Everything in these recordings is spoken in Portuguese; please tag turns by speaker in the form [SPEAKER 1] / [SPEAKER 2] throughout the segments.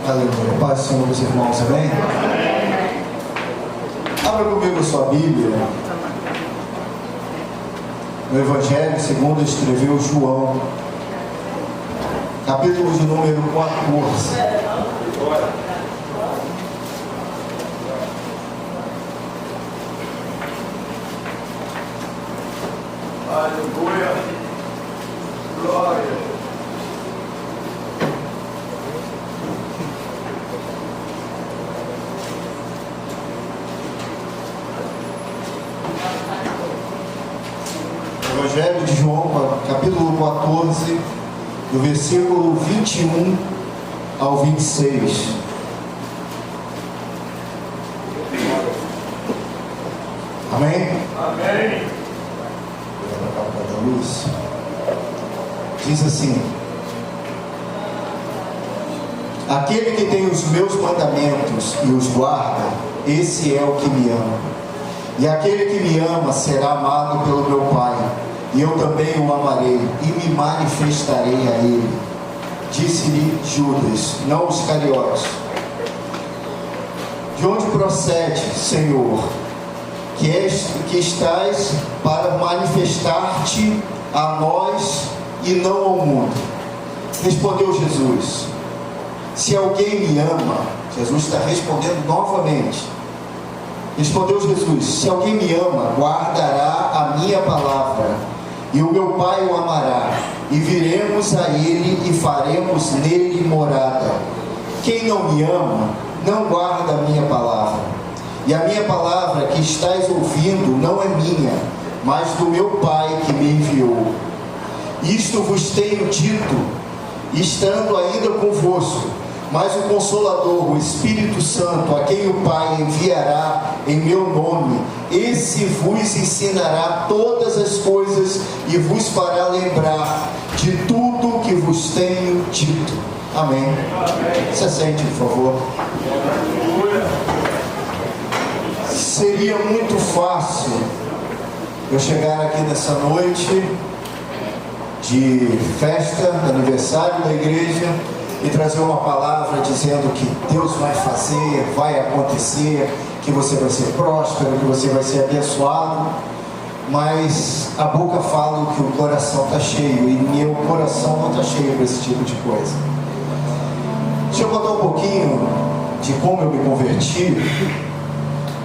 [SPEAKER 1] Aleluia. Paz do Senhor, meus irmãos, amém? Abra comigo a sua Bíblia. No Evangelho segundo escreveu João, capítulo de número 14.
[SPEAKER 2] Aleluia. Glória.
[SPEAKER 1] Evangelho de João, capítulo 14, do versículo 21 ao 26. Amém?
[SPEAKER 2] Amém.
[SPEAKER 1] Da luz. Diz assim: aquele que tem os meus mandamentos e os guarda, esse é o que me ama. E aquele que me ama será amado pelo meu Pai, e eu também o amarei, e me manifestarei a ele. Disse-lhe Judas, não os Iscariotes: de onde procede, Senhor, que estás para manifestar-te a nós e não ao mundo? Respondeu Jesus: se alguém me ama, Jesus está respondendo novamente. Respondeu Jesus: se alguém me ama, guardará a minha palavra, e o meu Pai o amará, e viremos a ele e faremos nele morada. Quem não me ama, não guarda a minha palavra. E a minha palavra que estáis ouvindo não é minha, mas do meu Pai que me enviou. Isto vos tenho dito, estando ainda convosco. Mas o Consolador, o Espírito Santo, a quem o Pai enviará em meu nome, esse vos ensinará todas as coisas e vos fará lembrar de tudo que vos tenho dito. Amém. Se assente, por favor. Seria muito fácil eu chegar aqui nessa noite de festa, aniversário da igreja, e trazer uma palavra dizendo que Deus vai fazer, vai acontecer, que você vai ser próspero, que você vai ser abençoado, mas a boca fala que o coração está cheio, e meu coração não está cheio para esse tipo de coisa. Deixa eu contar um pouquinho de como eu me converti.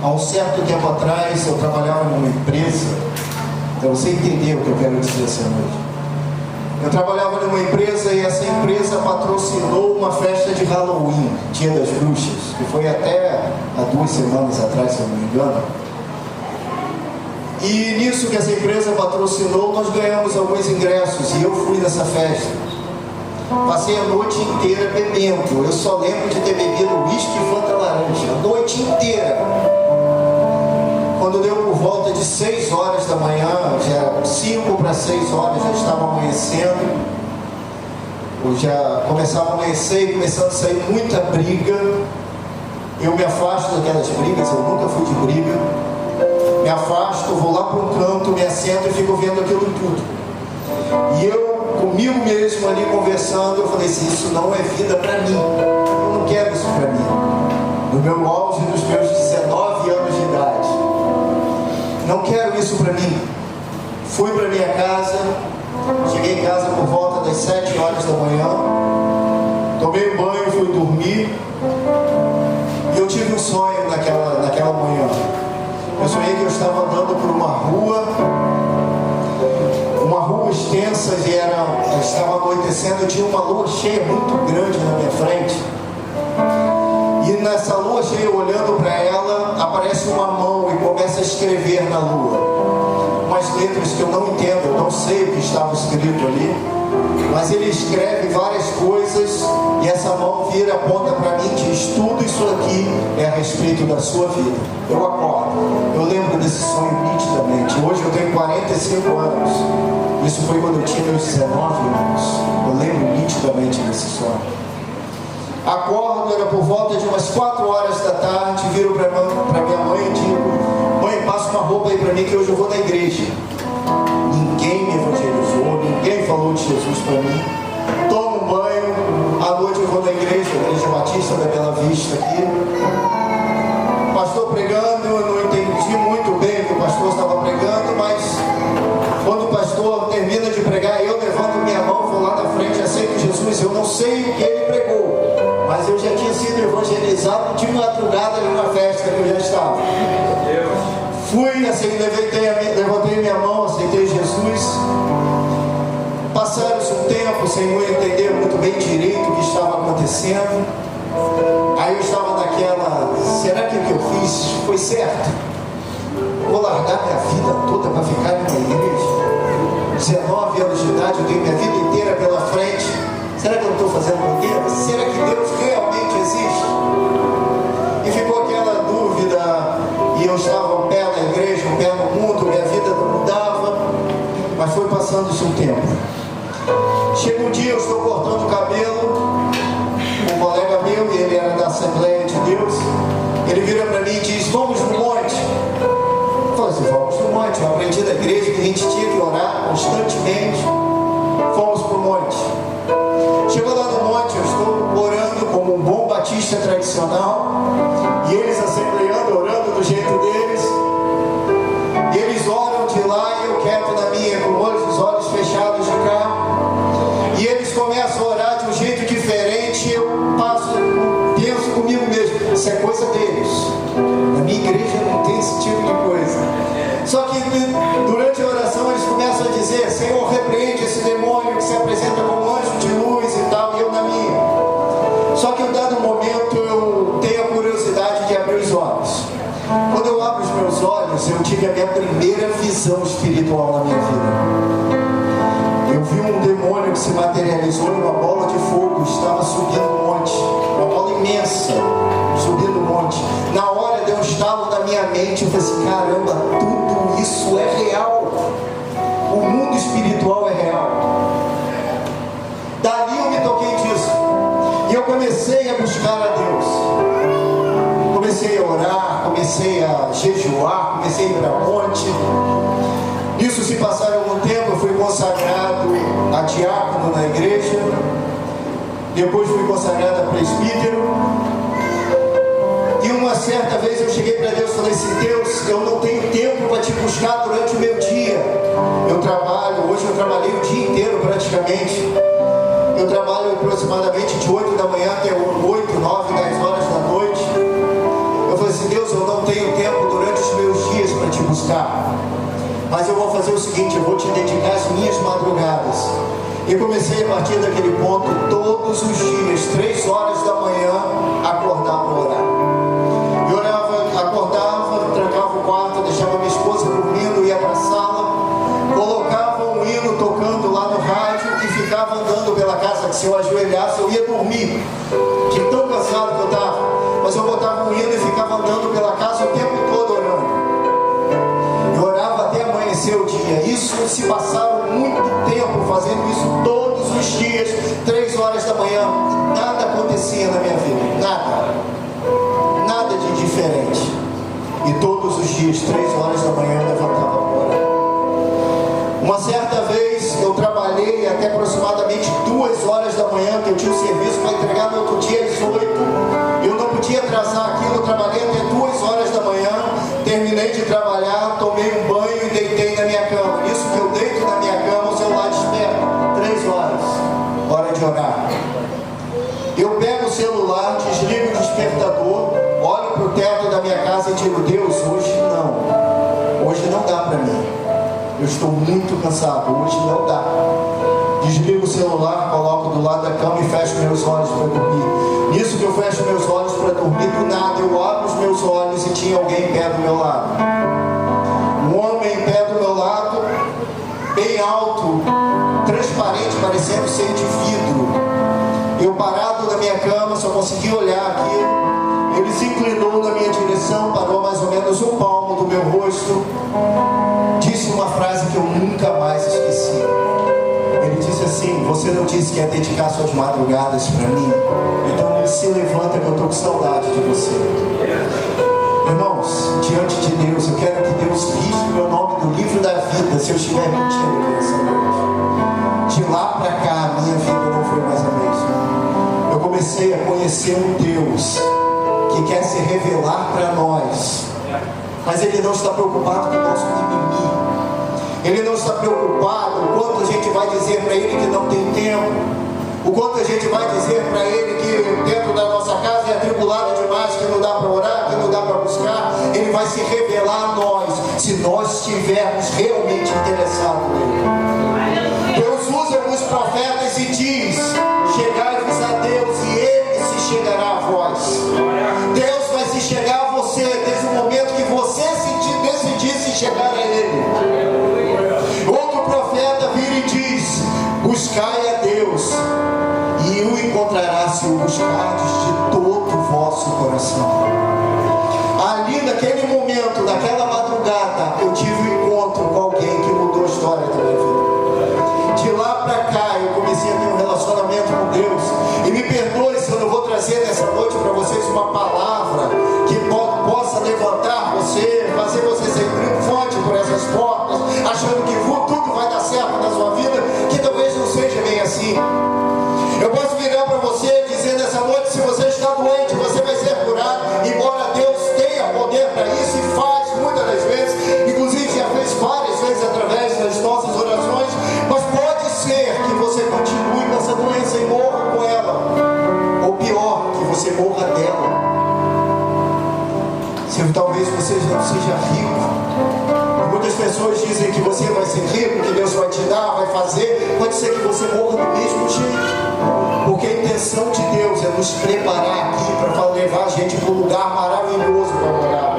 [SPEAKER 1] Há um certo tempo atrás eu trabalhava numa empresa, então você entendeu o que eu quero dizer essa noite. Eu trabalhava numa empresa e essa empresa patrocinou uma festa de Halloween, Dia das Bruxas, que foi até há 2 semanas atrás, se eu não me engano. E nisso que essa empresa patrocinou, nós ganhamos alguns ingressos e eu fui nessa festa. Passei a noite inteira bebendo. Eu só lembro de ter bebido uísque e Fanta laranja, a noite inteira. Quando deu por volta de 6 horas da manhã, já 5 para 6 horas, já estava amanhecendo, eu já começava a amanhecer e começando a sair muita briga. Eu me afasto daquelas brigas, eu nunca fui de briga. Me afasto, vou lá para um canto, me assento e fico vendo aquilo tudo. E eu, comigo mesmo ali conversando, eu falei assim: isso não é vida para mim, eu não quero isso para mim. No meu auge dos meus 19 anos de idade, não quero isso para mim. Fui para minha casa, cheguei em casa por volta das 7 horas da manhã, tomei um banho, fui dormir, e eu tive um sonho naquela manhã. Eu sonhei que eu estava andando por uma rua extensa, e estava anoitecendo, tinha uma lua cheia muito grande na minha frente. E nessa lua cheia, olhando para ela, aparece uma mão e começa a escrever na lua umas letras que eu não entendo, eu não sei o que estava escrito ali, mas ele escreve várias coisas, e essa mão vira, aponta para mim e diz: tudo isso aqui é a respeito da sua vida. Eu acordo, eu lembro desse sonho nitidamente. Hoje eu tenho 45 anos, isso foi quando eu tinha meus 19 anos. Eu lembro nitidamente desse sonho. Acordo, era por volta de umas 4 horas da tarde, viro para minha mãe e digo: mãe, passa uma roupa aí para mim que hoje eu vou na igreja. Ninguém me evangelizou, ninguém falou de Jesus para mim. Tomo um banho, à noite eu vou na igreja, a igreja Batista da Bela Vista aqui. O pastor pregando, eu não entendi muito bem o que o pastor estava pregando, mas quando o pastor termina de pregar, eu levanto minha mão, vou lá na frente, aceito Jesus. Eu não sei o que ele pregou, mas eu já tinha sido evangelizado de madrugada ali na festa que eu já estava. Fui, assim, levantei minha mão, aceitei Jesus. Passaram-se um tempo sem eu entender muito bem direito o que estava acontecendo. Aí eu estava naquela, será que o que eu fiz foi certo? Vou largar minha vida toda para ficar em uma igreja? 19 anos de idade, eu tenho minha vida inteira pela frente. Será que eu não estou fazendo besteira? Será que Deus realmente existe? E ficou aquela dúvida, e eu estava um pé na igreja, um pé no mundo, minha vida não mudava, mas foi passando-se um tempo. Chega um dia, eu estou cortando o cabelo, um colega meu, e ele era da Assembleia de Deus, ele vira para mim e diz, vamos no monte. Eu falei assim, vamos no monte. Eu aprendi da igreja que a gente tinha que orar constantemente. Fomos para o monte. Chegou lá no monte, eu estou orando como um bom batista tradicional, e eles assembleando, orando do jeito deles. E eles oram de lá e eu quieto na minha, com os olhos fechados de cá. E eles começam a orar de um jeito diferente. Eu penso comigo mesmo, isso é coisa deles. Na minha igreja não tem esse tipo de coisa. Só que durante a oração eles começam a dizer, Senhor, repreende esse demônio que se apresenta como anjo de luz e tal, e eu na minha. Só que em um dado momento eu tenho a curiosidade de abrir os olhos. Quando eu abro os meus olhos, eu tive a minha primeira visão espiritual na minha vida. Eu vi um demônio que se materializou em uma bola de fogo, estava subindo um monte, uma bola imensa, subindo um monte. Na hora deu um estalo na minha mente, eu falei assim, caramba, tudo isso é real. O mundo espiritual é real. Dali eu me toquei disso. E eu comecei a buscar a Deus. Comecei a orar, comecei a jejuar, comecei a ir para a monte. Nisso se passaram algum tempo, eu fui consagrado a diácono na igreja. Depois fui consagrado a presbítero. E uma certa vez eu cheguei para Deus e falei assim, Deus, eu não tenho tempo para te buscar durante o meu dia. Eu trabalho, hoje eu trabalhei o dia inteiro praticamente. Eu trabalho aproximadamente de 8 da manhã até 8, 9, 10 horas da noite. Eu falei assim, Deus, eu não tenho tempo durante os meus dias para te buscar. Mas eu vou fazer o seguinte, eu vou te dedicar as minhas madrugadas. E comecei a partir daquele ponto, todos os dias, 3 horas da manhã, acordar para orar. Eu orava, acordava, trancava o quarto, deixava minha esposa dormindo, ia para a sala, colocava um hino tocando lá no rádio e ficava andando pela casa, que se eu ajoelhasse eu ia dormir, de tão cansado que eu estava. Mas eu botava um hino e ficava andando pela casa o tempo todo orando. Eu orava até amanhecer o dia. Isso se passaram muito tempo fazendo isso todos os dias, 3 horas da manhã. Nada acontecia na minha vida, nada de diferente. E todos os dias, 3 horas da manhã, eu levantava para orar. Uma certa vez eu trabalhei até aproximadamente 2 horas da manhã, que eu tinha um serviço para entregar no outro dia às 8. Eu não podia atrasar aquilo, eu trabalhei até 2 horas da manhã. Terminei de trabalhar, tomei um banho e deitei na minha cama. Isso que eu deito na minha cama, o celular desperta. 3 horas, hora de orar. Eu pego o celular, desligo o despertador, olho para o teto da minha casa e digo, Deus, hoje não dá para mim. Eu estou muito cansado, hoje não dá. Desligo o celular, coloco do lado da cama e fecho meus olhos para dormir. Nisso que eu fecho meus olhos para dormir, do nada eu abro os meus olhos e tinha alguém em pé do meu lado. Um homem em pé do meu lado, bem alto, transparente, parecendo ser de vidro. Eu parado na minha cama, só consegui olhar aquilo. Ele se inclinou na minha direção, parou mais ou menos um palmo do meu rosto. Disse uma frase que eu nunca mais esqueci. Ele disse assim, você não disse que ia dedicar suas madrugadas para mim? Então ele se levanta que eu estou com saudade de você. Irmãos, diante de Deus, eu quero que Deus risque o meu nome do livro da vida, se eu estiver mentindo aqui nessa noite. De lá para cá, a minha vida não foi mais a mesma. Eu comecei você é conhecer um Deus que quer se revelar para nós, mas Ele não está preocupado com o nosso mimimi. Ele não está preocupado o quanto a gente vai dizer para Ele que não tem tempo, o quanto a gente vai dizer para Ele que dentro da nossa casa é atribulado demais, que não dá para orar, que não dá para buscar. Ele vai se revelar a nós, se nós estivermos realmente interessados nele. Deus usa os profetas e diz: chegai-vos a Deus e Ele se chegará a vós. Deus vai se chegar a você desde o momento que você decidir se chegar a Ele. Outro profeta vira e diz: buscai a Deus e o encontrará se o buscardes de todo o vosso coração. Ali naquele momento, naquela madrugada, eu tive um encontro com alguém que mudou a história da minha vida. De lá para cá eu comecei a ter um relacionamento com Deus. E me perdoe se eu não vou trazer nessa noite para vocês uma palavra que possa levantar você, fazer você ser triunfante por essas portas, achando que tudo vai dar certo na sua vida, que talvez não seja bem assim. Eu posso virar para você e dizer nessa noite: se você está doente, você vai ser curado, embora Deus tenha poder para isso e faz muitas das vezes, inclusive já fez várias vezes através das nossas orações. Mas pode ser que você continue com essa doença e morra com ela, ou pior, que você morra dela. Se talvez você não seja rico, muitas pessoas dizem que você vai ser rico, que Deus vai te dar, vai fazer. Pode ser que você morra do mesmo jeito, porque a intenção de Deus é nos preparar aqui para levar a gente para um lugar maravilhoso para morar.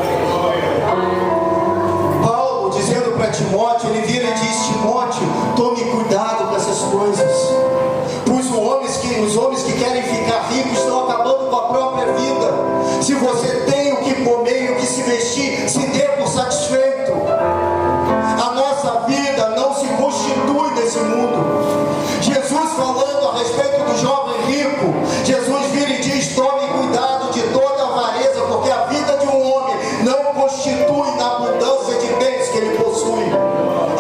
[SPEAKER 1] Paulo, dizendo para Timóteo, ele vira e diz: Timóteo, tome cuidado com essas coisas, pois os homens que querem ficar ricos estão acabando com a própria vida. Se você tem o que comer e o que se vestir, se dê por satisfeito. A nossa vida não se constitui nesse mundo. Jesus, falando a respeito do jovem rico, Jesus vira e diz: tome cuidado de toda avareza, porque a vida de um homem não constitui na abundância de bens que ele possui.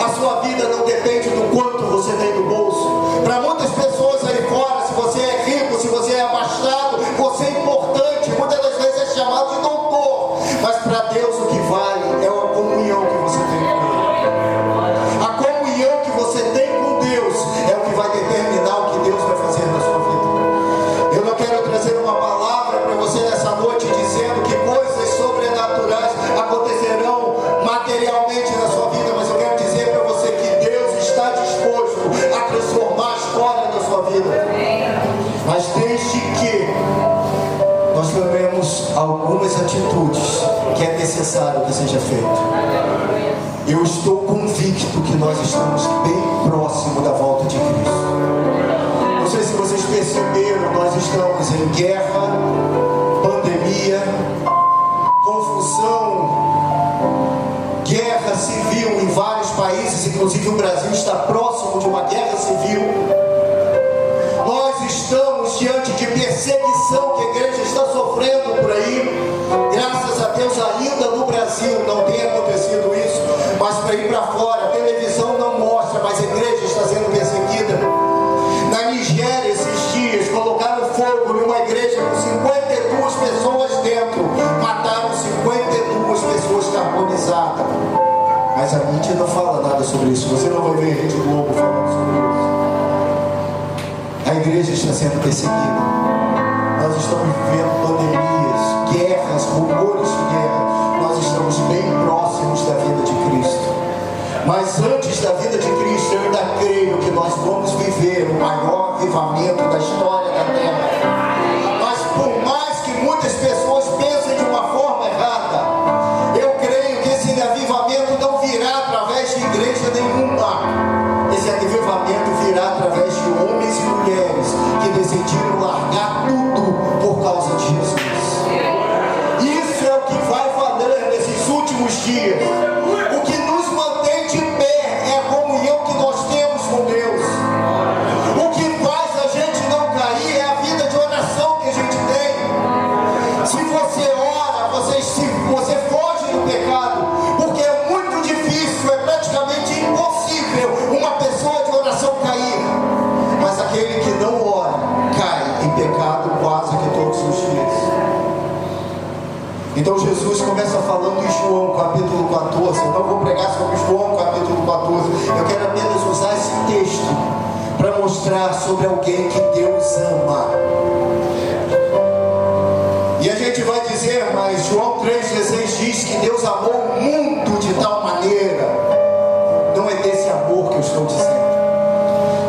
[SPEAKER 1] A sua vida não depende do quanto você tem no bolso. Para muitas pessoas aí fora, se você é rico, se você é abastado, você é importante, muitas das vezes é chamado de doutor, mas para Deus o que vale é a comunhão que você tem com Ele. A comunhão que você tem com Deus é o que vai determinar o que Deus vai fazer na sua vida. Eu não quero trazer uma palavra para você nessa noite dizendo que coisas sobrenaturais acontecerão materialmente na sua vida, mas eu quero dizer para você que Deus está disposto a transformar a história da sua vida. Mas desde que nós tomemos algumas atitudes que é necessário que seja feito. Eu estou convicto que nós estamos bem próximo da volta de Cristo. Não sei se vocês perceberam, nós estamos em guerra, pandemia, confusão, guerra civil em vários países, inclusive o Brasil está próximo de uma guerra civil. Nós estamos diante de perseguição que a igreja está sofrendo por aí. Graças a Deus ainda no Brasil não tem acontecido isso, mas para ir para fora, a televisão não mostra, mas a igreja está sendo perseguida. Na Nigéria, esses dias, colocaram fogo numa igreja com 52 pessoas dentro, mataram 52 pessoas carbonizadas. Mas a mídia não fala nada sobre isso. Você não vai ver a Rede Globo falando sobre isso. A igreja está sendo perseguida. Nós estamos vivendo pandemias, guerras, rumores de guerra. Nós estamos bem próximos da vida de Cristo. Mas antes da vida de Cristo, eu ainda creio que nós vamos viver o maior avivamento da história da terra. Mas por mais que muitas pessoas pensem de uma forma errada, eu creio que esse avivamento não virá através de igreja nenhuma. Esse avivamento virá através de homens e mulheres que decidiram largar tudo por causa de Jesus. Isso é o que vai valer nesses últimos dias. O que nos mantém de pé é a comunhão que nós temos com Deus. O que faz a gente não cair é a vida Então Jesus começa falando em João capítulo 14. Eu não vou pregar sobre João capítulo 14. Eu quero apenas usar esse texto para mostrar sobre alguém que Deus ama. E a gente vai dizer, mas João 3,16 diz que Deus amou o mundo de tal maneira. Não é desse amor que eu estou dizendo.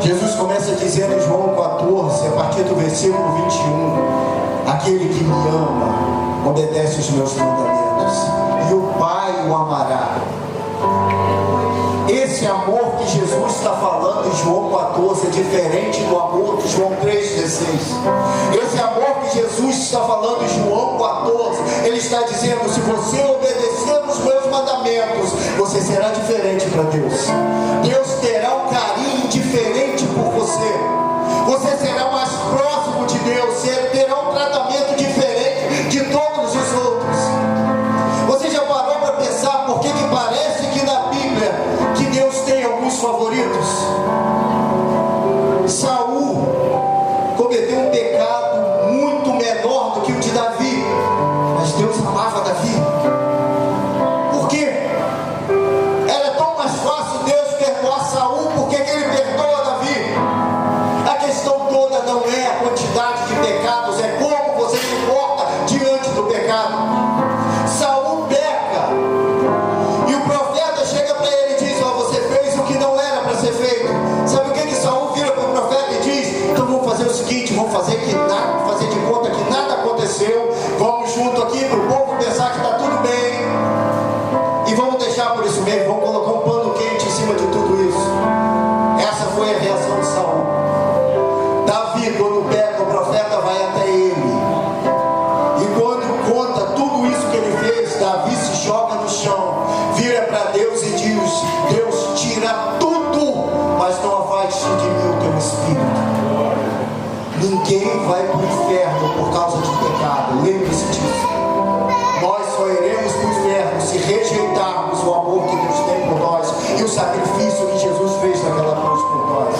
[SPEAKER 1] Jesus começa dizendo em João 14, a partir do versículo 21, aquele que me ama, obedece os meus mandamentos, e o Pai o amará. Esse amor que Jesus está falando em João 14 é diferente do amor de João 3,16. Esse amor que Jesus está falando em João 14, Ele está dizendo, se você obedecer os meus mandamentos, você será diferente para Deus. Deus terá um carinho diferente por você. Você será mais próximo de Deus. Você terá um tratamento diferente de todos os outros. Você já parou para pensar por que parece que na Bíblia que Deus tem alguns favoritos? Saul cometeu um pecado muito menor do que o de Davi, mas Deus amava Davi. Por quê? Era tão mais fácil Deus perdoar Saul, por que ele perdoa Davi? A questão toda não é a quantidade de pecados, é como você se porta diante do pecado. Saul peca, e o profeta chega para ele e diz, ó, você fez o que não era para ser feito. Sabe o que Saul vira para o profeta e diz? Então vamos fazer o seguinte, vamos fazer de conta que nada aconteceu, vamos junto aqui para o povo pensar que está tudo bem, e vamos deixar por isso mesmo, vamos colocar um pano quente em cima de tudo isso. Essa foi a reação de Saul. Davi, quando peca, o profeta vai até ele, e quando conta tudo isso que ele fez, Davi se joga no chão, vira para Deus e diz, Deus, tira tudo, mas não afaste de mim o teu espírito. Ninguém vai para o inferno por causa de pecado, lembre-se disso. Nós só iremos para o inferno se rejeitarmos o amor que Deus tem por nós e o sacrifício que Jesus fez naquela cruz por nós.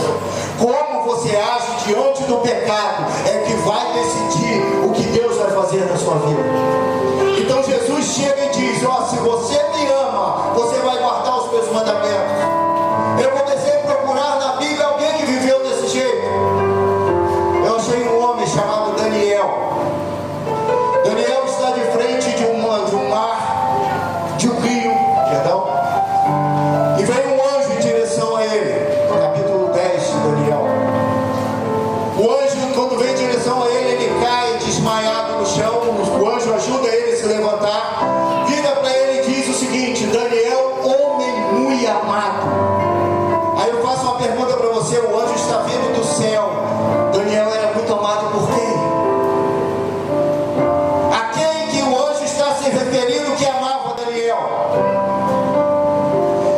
[SPEAKER 1] Como você age diante do pecado é que vai decidir o que Deus vai fazer na sua vida. Então Jesus chega e diz, ó, se você me ama, você vai guardar os meus mandamentos. Eu comecei a procurar na Bíblia alguém que viveu desse jeito. Eu achei um homem chamado Daniel. Daniel está de frente de um rio, e veio um anjo em direção a ele. Capítulo 10 de Daniel. O anjo, quando vem em direção a ele, ele cai desmaiado no chão. O anjo ajuda ele a se levantar, vira para ele e diz o seguinte, Daniel, homem muito amado. Aí eu faço uma pergunta para você, o anjo está vindo do céu, Daniel era muito amado por quem? A quem que o anjo está se referindo que amava Daniel?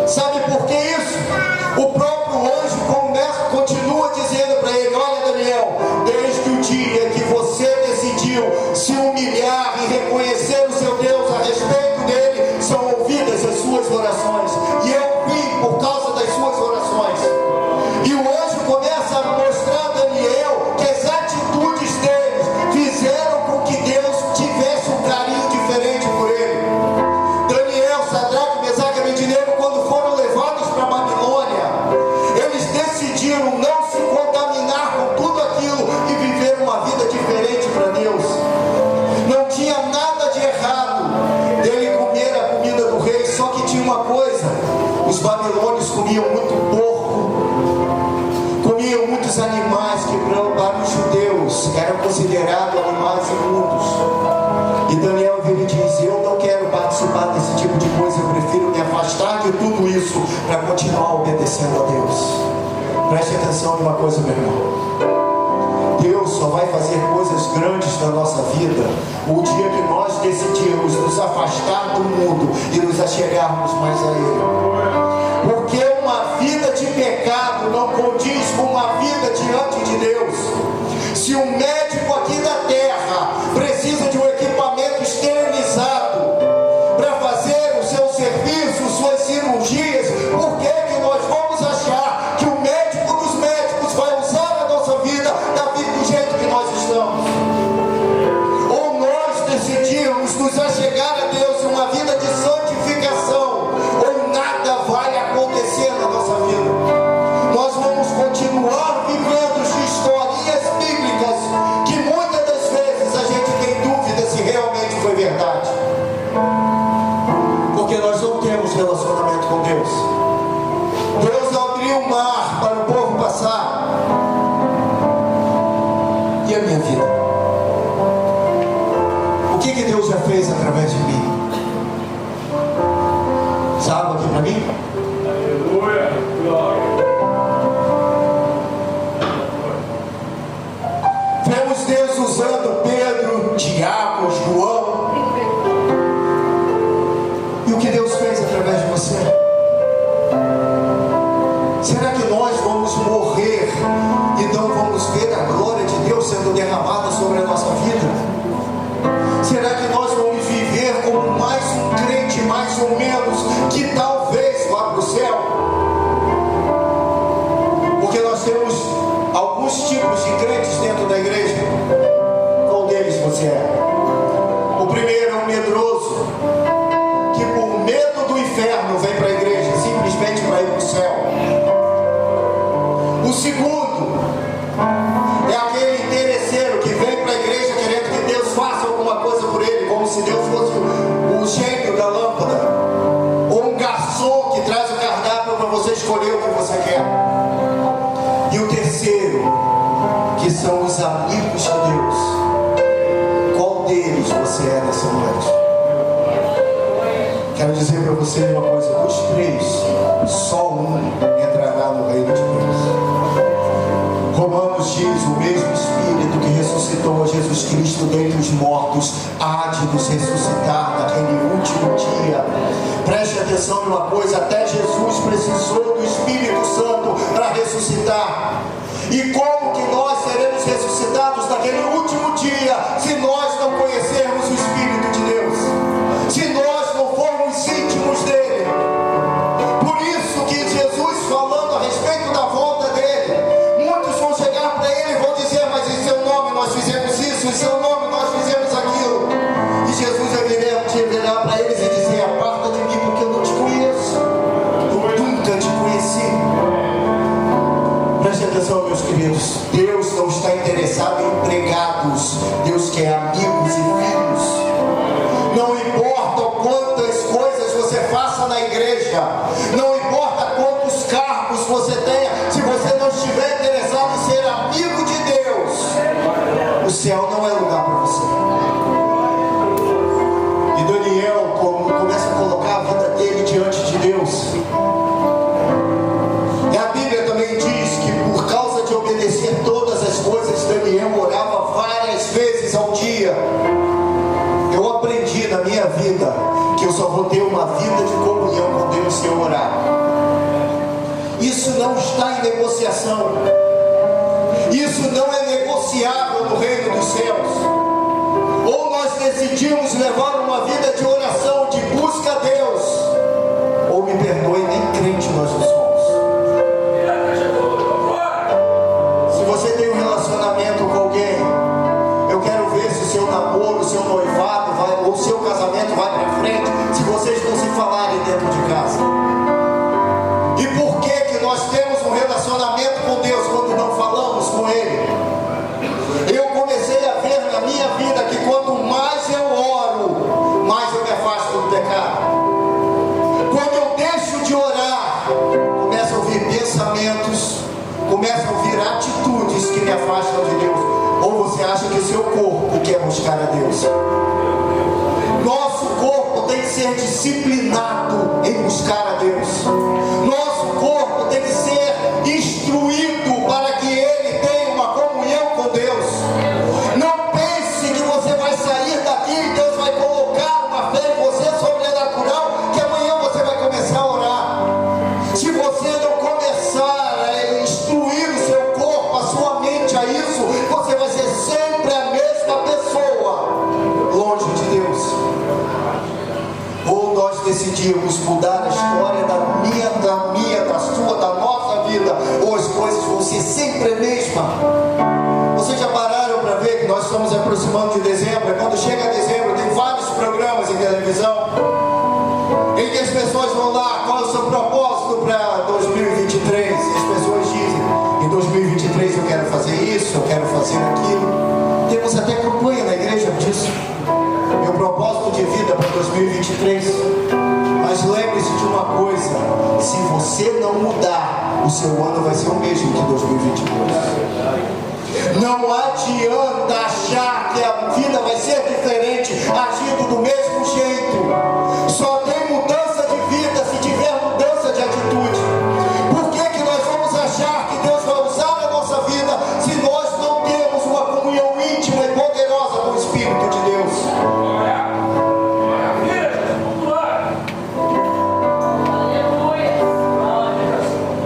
[SPEAKER 1] Sabe por que isso? O próprio anjo continua dizendo para ele, olha Daniel, desde o dia que você decidiu se humilhar e reconhecer o seu Deus a respeito dele, são ouvidas as suas orações, e eu vim por causa das suas orações. E o anjo começa a mostrar a Daniel que as atitudes deles fizeram com que Deus tivesse um carinho diferente por ele. Daniel, Sadraque, Mesaque e Abednego, quando foram levados para a Babilônia, eles decidiram não se contaminar com tudo aquilo e viver uma vida diferente para Deus. Não tinha nada de errado dele comer a comida do rei, só que tinha uma coisa, os babilônios comiam muito porco, comiam muitos animais que para os judeus eram considerados animais imundos. E Daniel vira e diz, eu não quero participar desse tipo de coisa, eu prefiro me afastar de tudo isso para continuar obedecendo a Deus. Preste atenção numa coisa, meu irmão. Deus só vai fazer coisas grandes na nossa vida o dia que nós decidirmos nos afastar do mundo e nos achegarmos mais a Ele. Porque uma vida de pecado não condiz com uma vida diante de Deus. Se um médico aqui da terra precisa de um equipamento esterilizado para fazer o seu serviço, suas cirurgias, por que nós vamos achar que o médico dos médicos vai usar a nossa vida do jeito que nós estamos? Ou nós decidimos nos achegar foi verdade. Porque nós não temos relacionamento com Deus. Deus abriu o mar para o povo passar. E a minha vida? O que Deus já fez através de mim? Sabe aqui para mim?
[SPEAKER 2] Aleluia. Glória.
[SPEAKER 1] Vemos Deus usando Pedro, Tiago, João. E o que Deus fez através de você? Será que nós vamos morrer e não vamos ver a glória de Deus sendo derramada sobre a nossa vida? Será que nós vamos viver como mais um crente, mais ou menos, que talvez vá para o céu? Porque nós temos alguns tipos de crentes dentro da igreja. Qual deles você é? O primeiro é um medroso, que por medo do inferno vem para a igreja, simplesmente para ir para o céu. O segundo é aquele interesseiro que vem para a igreja querendo que Deus faça alguma coisa por ele, como se Deus fosse o gênio da lâmpada, ou um garçom que traz o cardápio para você escolher o que você quer. E o terceiro, que são os amigos de Deus. Qual deles você é nessa noite? Quero dizer para você uma coisa: dos três, só um entrará no reino de Deus. Romanos diz: o mesmo Espírito que ressuscitou a Jesus Cristo dentre os mortos há de nos ressuscitar naquele último dia. Preste atenção numa coisa: até Jesus precisou do Espírito Santo para ressuscitar. E como que nós seremos ressuscitados naquele último dia se nós não conhecermos o Espírito de Deus? Se nós não formos íntimos dele? Por isso que Jesus, falando a respeito da volta dele, muitos vão chegar para ele e vão dizer: mas em seu nome nós fizemos isso, em seu nome nós fizemos aquilo. E Jesus vai virar para eles e dizer: aparta de mim, porque eu não te conheço, eu nunca te conheci. Preste atenção, meus queridos: Deus não está interessado em empregados, Deus quer amigos e filhos. Não importa quantas coisas você faça na igreja, não importa quantos cargos você tenha, se você não estiver interessado em ser amigo de Deus, o céu não é lugar para você. E Daniel começa a colocar a vida dele diante de Deus. E a Bíblia também diz que por causa de obedecer todas as coisas, Daniel orava várias vezes ao dia. Eu aprendi na minha vida que eu só vou ter uma vida de comunhão com Deus se eu orar. Isso não está em negociação. Isso não é negociável no reino dos céus. Ou nós decidimos levar uma vida de oração, de busca a Deus, ou me perdoe, nem crente nós não somos. Se você tem um relacionamento com alguém, eu quero ver se o seu namoro, o seu noivado ou o seu casamento vai para frente, se vocês não se falarem dentro de casa. E por que nós temos um relacionamento com Deus quando não falamos com Ele? Eu comecei a ver na minha vida que quanto mais eu oro, mais eu me afasto do pecado. Quando eu deixo de orar, começo a ouvir pensamentos, começo a ouvir atitudes que me afastam de Deus. Ou você acha que o seu corpo quer buscar a Deus? Nosso corpo tem que ser disciplinado em buscar a Deus. Nosso corpo tem que ser instruído para que ele tenha uma comunhão com Deus. Não pense que você vai sair daqui e Deus vai colocar uma fé em você sobrenatural, que amanhã você vai começar a orar. Se você não começar a instruir o seu corpo, a sua mente a isso, você vai ser sempre a mesma pessoa, longe de Deus. Ou nós decidimos mudar a história da sua, da nossa vida, ou as coisas vão ser sempre a mesma. Vocês já pararam para ver que nós estamos aproximando de dezembro? E quando chega dezembro, tem vários programas em televisão em que as pessoas vão lá: qual é o seu propósito para 2023? E as pessoas dizem: em 2023 eu quero fazer isso, eu quero fazer aquilo. Temos até campanha na igreja disso. Meu propósito 2023. Mas lembre-se de uma coisa: se você não mudar, o seu ano vai ser o mesmo que 2022. Não adianta achar que a vida vai ser diferente agindo do mesmo jeito. Só tem mudança de vida se tiver mudança de atitude. Por que nós vamos achar que Deus vai usar a nossa vida se nós não temos uma comunhão íntima e poderosa com o Espírito de Deus?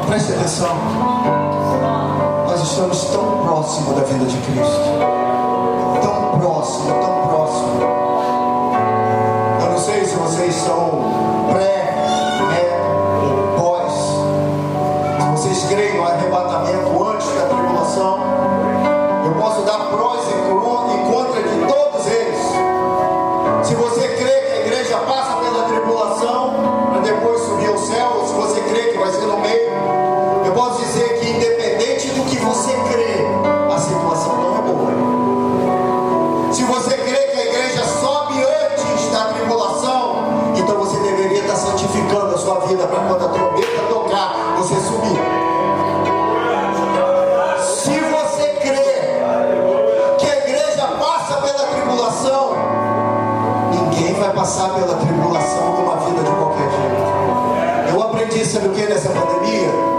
[SPEAKER 1] Preste atenção. Nós estamos tão próximo da vinda de Cristo. Tão próximo, tão próximo. Eu não sei se vocês são pré, ou pós. Se vocês creem no arrebatamento antes da tribulação, eu posso dar prós e contra de todos eles. Se você crê que a igreja passa pela tribulação para depois subir ao céu, ou se você crê que vai ser no meio, eu posso dizer que independente do que você crê, a situação não é boa. Se você crê que a igreja sobe antes da tribulação, então você deveria estar santificando a sua vida para quando a trombeta tocar, você subir. Se você crê que a igreja passa pela tribulação, ninguém vai passar pela tribulação numa vida de qualquer jeito. Eu aprendi, sabe o que, nessa pandemia?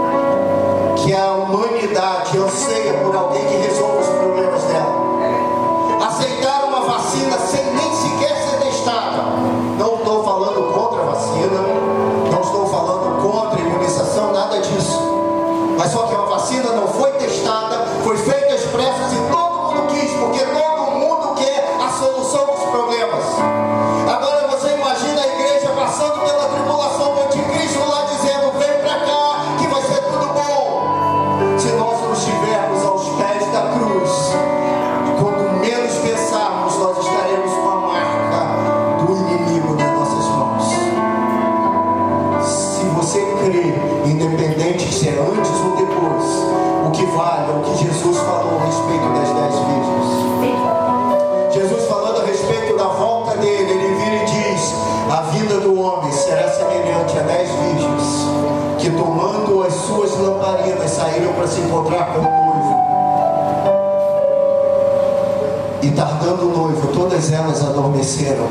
[SPEAKER 1] Que a humanidade anseia por alguém que resolva os problemas dela. Aceitar uma vacina sem nem sequer ser testada. Não estou falando contra a vacina, não estou falando contra a imunização, nada disso. Mas só que a vacina não foi testada, foi feita às pressas e todo mundo quis, porque todo mundo quer a solução dos problemas. Agora você imagina a igreja passando pela tribulação do anticristo lá dizendo: vem pra cá que vai ser tudo bom. Se nós não estivermos aos pés da cruz, quando menos pensarmos, nós estaremos com a marca do inimigo nas nossas mãos. Se você crê, independente se é antes ou depois, o que vale é o que Jesus falou a respeito das 10 virgens. Jesus, falando a respeito da volta dele, ele vira e diz: a vida do homem será semelhante a 10 virgens que, tomando as suas lamparinas, saíram para se encontrar com o noivo. E tardando o noivo, todas elas adormeceram.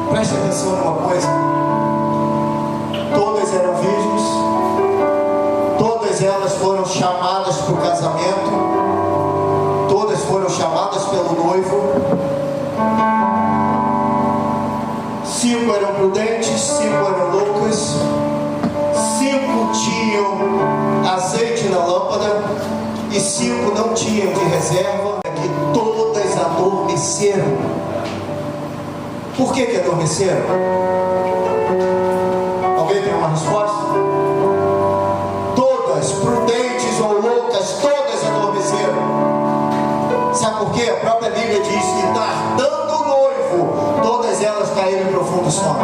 [SPEAKER 1] Preste atenção numa coisa: todas eram virgens, todas elas foram chamadas para o casamento, todas foram chamadas pelo noivo. 5 eram prudentes, 5 eram loucas, 5 tinham azeite na lâmpada e 5 não tinham de reserva, que todas adormeceram. Por que adormeceram? Alguém tem uma resposta? Todas, prudentes ou loucas, todas adormeceram. Sabe por quê? A própria Bíblia diz que, tardando o noivo, todas elas caíram em profundo sono.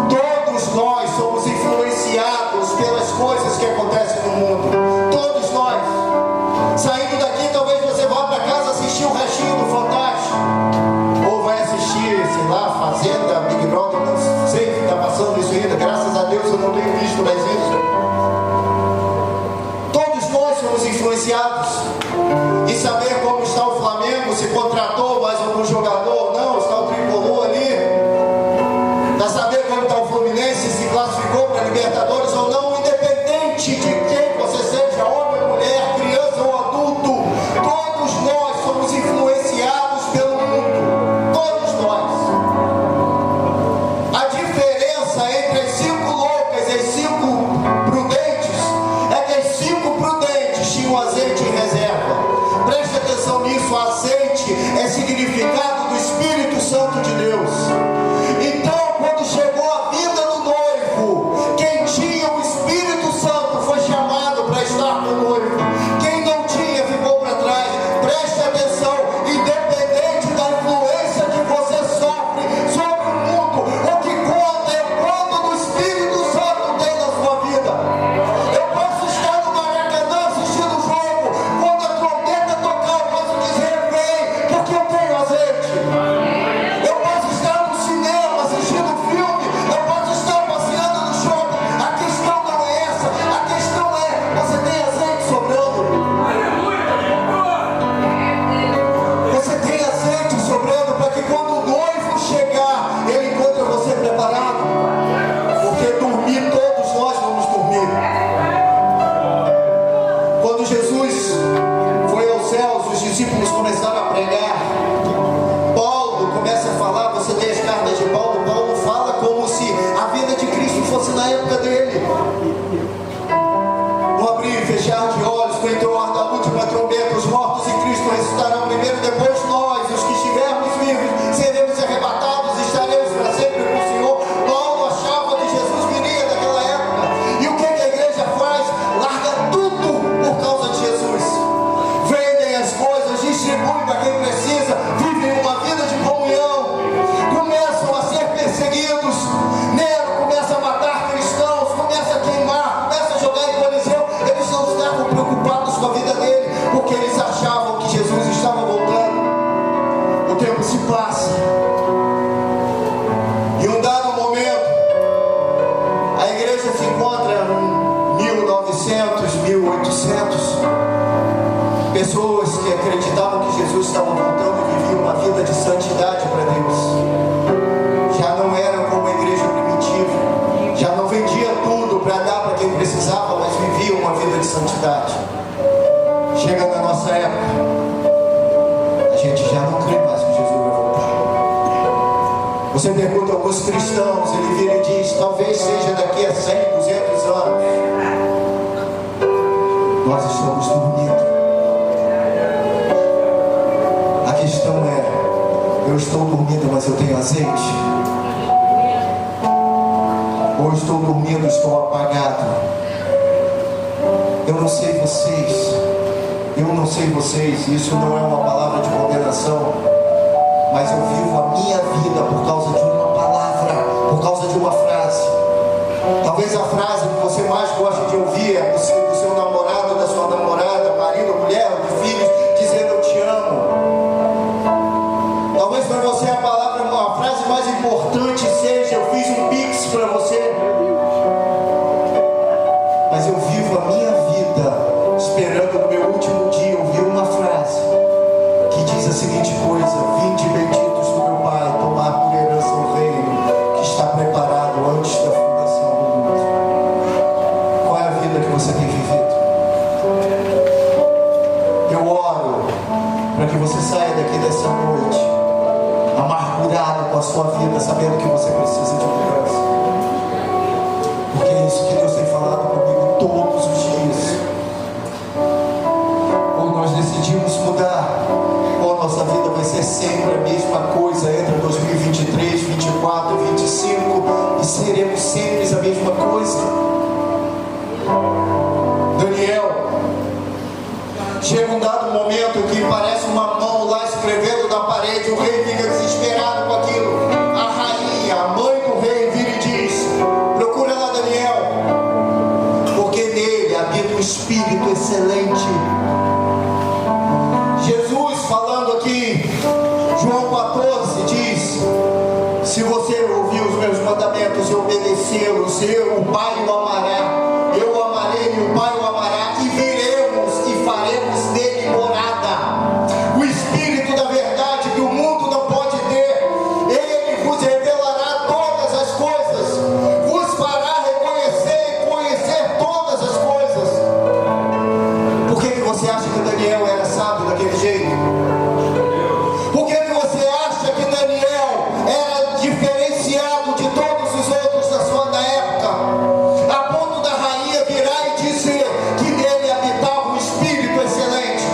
[SPEAKER 1] Todos nós somos influenciados pelas coisas que acontecem no mundo. Todos nós. Saindo daqui, talvez você vá para casa assistir o restinho do Fantástico, ou vai assistir, sei lá, Fazenda, Big Brother, não sei se está passando isso ainda. Graças a Deus eu não tenho visto mais isso. Todos nós somos influenciados. E saber como está o Flamengo, se contratou mais algum jogador ou não, está o tricolor ali. Para saber como está o Fluminense, se classificou para a Libertadores ou não, independente de quem você seja, homem, mulher, criança ou adulto, todos nós somos influenciados pelo mundo. Todos nós. A diferença entre as 5 loucas e as 5 prudentes é que as 5 prudentes tinham azeite em reserva. Preste atenção nisso: azeite é significado do Espírito Santo de Deus. Então, quando chegou a vida do noivo, quem tinha o Espírito Santo foi chamado para estar com o noivo. Quem não tinha ficou para trás. Preste atenção: independente da influência que você sofre sobre o mundo, o que conta é quanto do Espírito Santo tem na sua vida. Eu posso estar no Maracanã assistindo o jogo, quando a trombeta tocar eu posso dizer: vem, porque eu tenho azeite. Eu posso estar no se passa. Em um dado momento, a igreja se encontra em 1900, 1800. Pessoas que acreditavam que Jesus estava voltando viviam uma vida de santidade para Deus. Já não era como a igreja primitiva. Já não vendia tudo para dar para quem precisava, mas viviam uma vida de santidade. Chega na nossa época, a gente já não crê mais que Jesus vai voltar. Você pergunta a alguns cristãos, ele vira e diz: talvez seja daqui a 100, 200 anos. Nós estamos dormindo. A questão é: eu estou dormindo, mas eu tenho azeite? Ou estou dormindo, estou apagado? Eu não sei vocês, isso não é uma palavra de condenação, mas eu vivo a minha vida por causa de uma palavra, por causa de uma frase. Talvez a frase que você mais gosta de ouvir é do seu namorado, da sua namorada, marido, mulher, de filhos, dizendo eu te amo. Talvez para você a frase mais importante seja eu fiz um pix para você. Mas eu vivo a minha vida esperando no meu último dia ouvir uma frase que diz a seguinte coisa: vinde benditos do meu Pai, tomar por herança o reino que está preparado antes da fundação do mundo. Qual é a vida que você tem vivido? Eu oro para que você saia daqui dessa noite amargurado com a sua vida, sabendo que você precisa de mudança. Porque é isso que Deus tem falado comigo todos os dias. Ou nós decidimos mudar, ou nossa vida vai ser sempre a mesma coisa entre 2023, 24 e 25, e seremos sempre a mesma coisa. Daniel, chega um dado momento que parece uma mão lá escrevendo na parede, o rei fica desesperado com aquilo. A rainha, a mãe do rei, vira e diz: procura lá Daniel, porque nele habita um espírito excelente. Jesus falando aqui, João 14 diz: se você ouvir os meus mandamentos e obedecê-los, o Pai o amará, eu o amarei e o Pai o amará, e viremos e faremos dele morada. O Espírito da verdade que o mundo não pode ter, ele vos revelará todas as coisas, vos fará reconhecer e conhecer todas as coisas. Por que você acha que Daniel era sábio daquele jeito? Por que você acha que Daniel era diferenciado de todos os outros na época, a ponto da rainha virar e dizer que nele habitava um espírito excelente?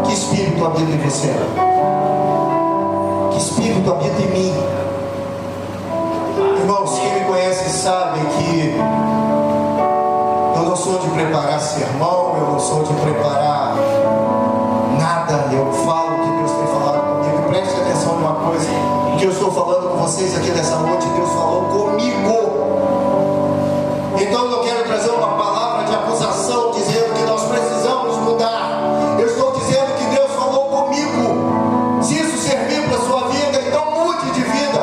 [SPEAKER 1] Que espírito habita em você? Que espírito habita em mim? Irmãos, quem me conhece sabe que eu não sou de preparar sermão, eu não sou de preparar nada. Eu falo o que Deus tem falado comigo. E preste atenção numa coisa: o que eu estou falando com vocês aqui nessa noite, Deus falou comigo. Então eu não quero trazer uma palavra de acusação dizendo que nós precisamos mudar. Eu estou dizendo que Deus falou comigo. Se isso servir para a sua vida, então mude de vida.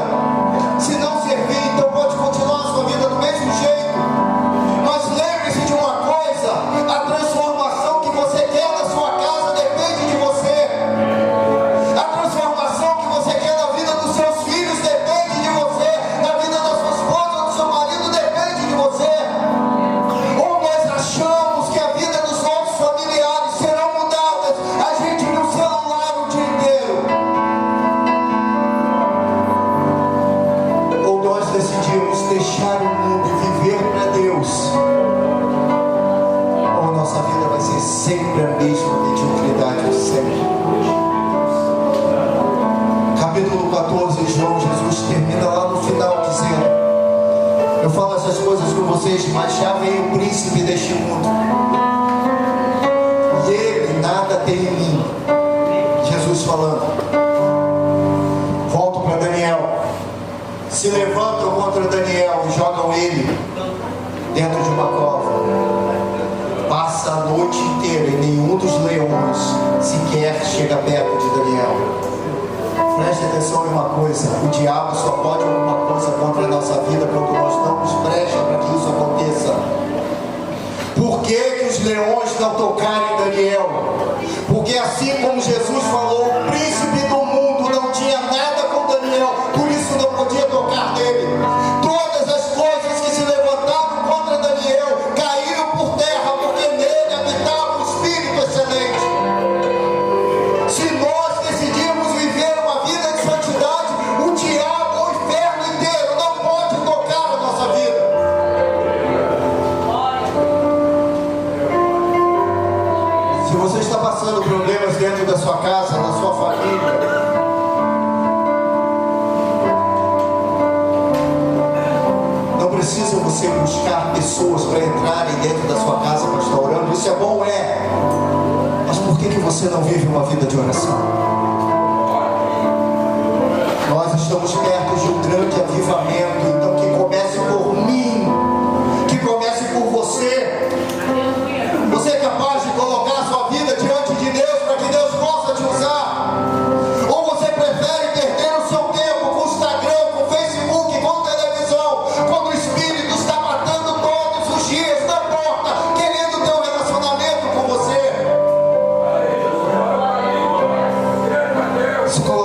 [SPEAKER 1] Se não servir, então pode continuar a sua vida do mesmo jeito. Mas lembre-se de uma coisa: a transformação que você quer na sua casa depende de você. A transformação que você quer na vida dos seus filhos depende de você. Na vida da sua esposa, do seu marido, depende de você. Ou nós achamos que a vida dos nossos familiares serão mudadas a gente no celular o dia inteiro, ou nós decidimos deixar o mundo e viver para Deus, ou nossa vida vai ser sempre a mesma mediocridade de sempre. Capítulo 14 de João, Jesus termina lá no final dizendo: eu falo essas coisas com vocês, mas já veio o príncipe deste mundo, e ele nada tem em mim. Jesus falando. Volto para Daniel. Se levantam contra Daniel e jogam ele dentro de uma cova. Passa passa a noite inteira e nenhum dos leões sequer chega perto de Daniel. Preste atenção em uma coisa: o diabo só pode alguma coisa contra a nossa vida quando nós não nos prestamos para que isso aconteça. Por que os leões não tocaram em Daniel? Porque assim como Jesus falou, o príncipe do mundo não tinha nada com Daniel, por isso não podia tocar nele. Todas as coisas que se levantaram contra Daniel caíram por terra, porque nele habitava um espírito excelente. Se nós decidirmos viver uma vida de santidade, o diabo, o inferno inteiro não pode tocar a nossa vida. Se você está passando problemas dentro da sua casa, da sua família, não precisa você buscar pessoas para entrarem dentro da sua casa para estar orando. Isso é bom, é. Mas por que você não vive uma vida de oração? Nós estamos perto de um grande avivamento. Então que comece por mim, que comece por você. Você é capaz de colocar a sua vida diante de Deus para que Deus possa te usar? Ou você prefere perder o seu tempo com o Instagram, com o Facebook, com a televisão, quando o Espírito está matando todos os dias na porta, querendo ter um relacionamento com você? Se colocar